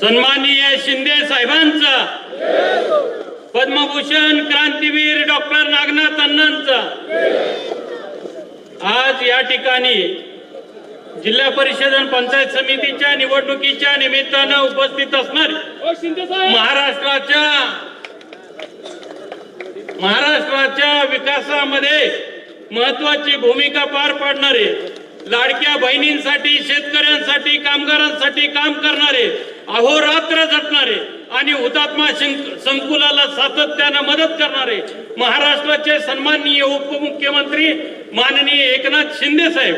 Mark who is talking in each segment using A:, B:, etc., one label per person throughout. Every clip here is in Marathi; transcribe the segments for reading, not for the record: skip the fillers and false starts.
A: सन्माननीय शिंदे साहेबांचा, पद्मभूषण क्रांतीवीर डॉक्टर नागनाथ अण्णांचा आज या ठिकाणी जिल्हा परिषद आणि पंचायत समितीच्या निवडणुकीच्या निमित्तानं उपस्थित असणारे महाराष्ट्राच्या विकासामध्ये महत्वाची भूमिका पार पाडणारे, लाडक्या बहिणींसाठी, शेतकऱ्यांसाठी, कामगारांसाठी काम करणारे, अहोरात्र झटणारे आणि हुतात्मा संकुलाला सातत्यानं मदत करणारे महाराष्ट्राचे सन्माननीय उपमुख्यमंत्री माननीय एकनाथ शिंदे साहेब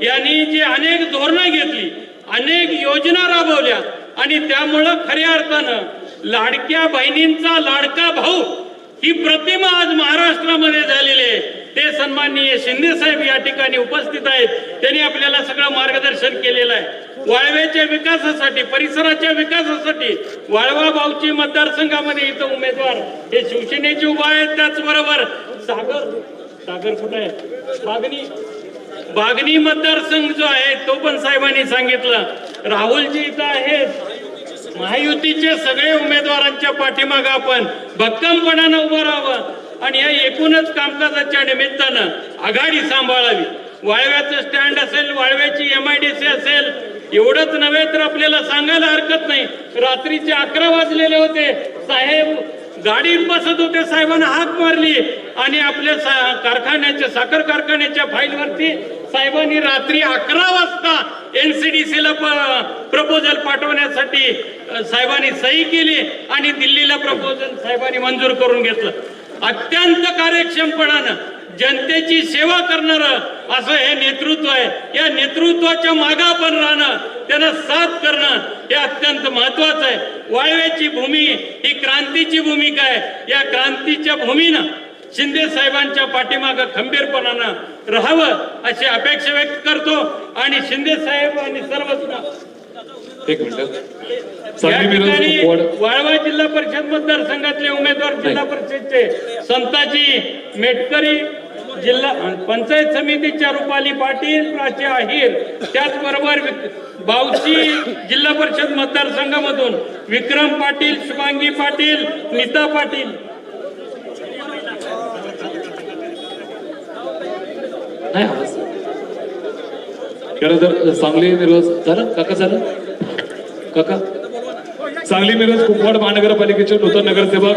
A: यांनी जी अनेक धोरणं घेतली, अनेक योजना राबवल्या आणि त्यामुळं खऱ्या अर्थानं लाडक्या बहिणींचा लाडका भाऊ ही प्रतिमा आज महाराष्ट्रामध्ये झालेली आहे। ते सन्माननीय शिंदे साहेब या ठिकाणी उपस्थित आहेत। त्यांनी आपल्याला सगळं मार्गदर्शन केलेलं आहे। वाळव्याच्या विकासासाठी, परिसराच्या विकासासाठी वाळवा बावची मतदारसंघामध्ये इथं उमेदवार हे शिवसेनेचे उभा आहेत। त्याचबरोबर सागर कुठे आहे, बागणी मतदारसंघ जो आहे तो पण साहेबांनी सांगितलं। राहुलजी इथं आहेत। महायुतीचे सगळे उमेदवारांच्या पाठीमागे आपण भक्कमपणानं उभं राहावं आणि या एकूणच कामकाजाच्या निमित्तानं आघाडी सांभाळावी। वाळव्याचं स्टँड असेल, वाळव्याची MIDC असेल, एवढंच नव्हे तर आपल्याला सांगायला हरकत नाही, रात्रीचे 11 वाजलेले होते, साहेब गाडीत बसत होते, साहेबांना हाक मारली आणि आपल्या कारखान्याच्या, साखर कारखान्याच्या फाईलवरती साहेबांनी रात्री 11 वाजता NCDC ला प्रपोजल पाठवण्यासाठी साहेबांनी सही केली आणि दिल्लीला प्रपोजल साहेबांनी मंजूर करून घेतलं। अत्यंत कार्यक्षमपणानं जनतेची सेवा करणारं असं हे नेतृत्व आहे। या नेतृत्वाच्या मागे आपण राहणं, त्यांना साथ करणं हे अत्यंत महत्वाचं आहे। वाळव्याची भूमी ही क्रांतीची भूमिका आहे। या क्रांतीच्या भूमीनं शिंदे साहेबांच्या पाठीमागे खंबीरपणानं राहावं अशी अपेक्षा व्यक्त करतो आणि शिंदे साहेब आणि सर्वच
B: एक मिनिट,
A: वाळवा जिल्हा परिषद मतदारसंघातले उमेदवार जिल्हा परिषदचे संताजी मेटकरी, जिल्हा पंचायत समितीच्या रुपाली पाटील, प्राची आहिर, त्याचबरोबर बावची जिल्हा परिषद मतदारसंघामधून विक्रम पाटील, शुभांगी पाटील, नीता पाटील।
B: खरं तर सांगली मिरज झालं काका, झालं काका, सांगली मिरज कुपवाड महानगरपालिकेचे नूतन नगरसेवक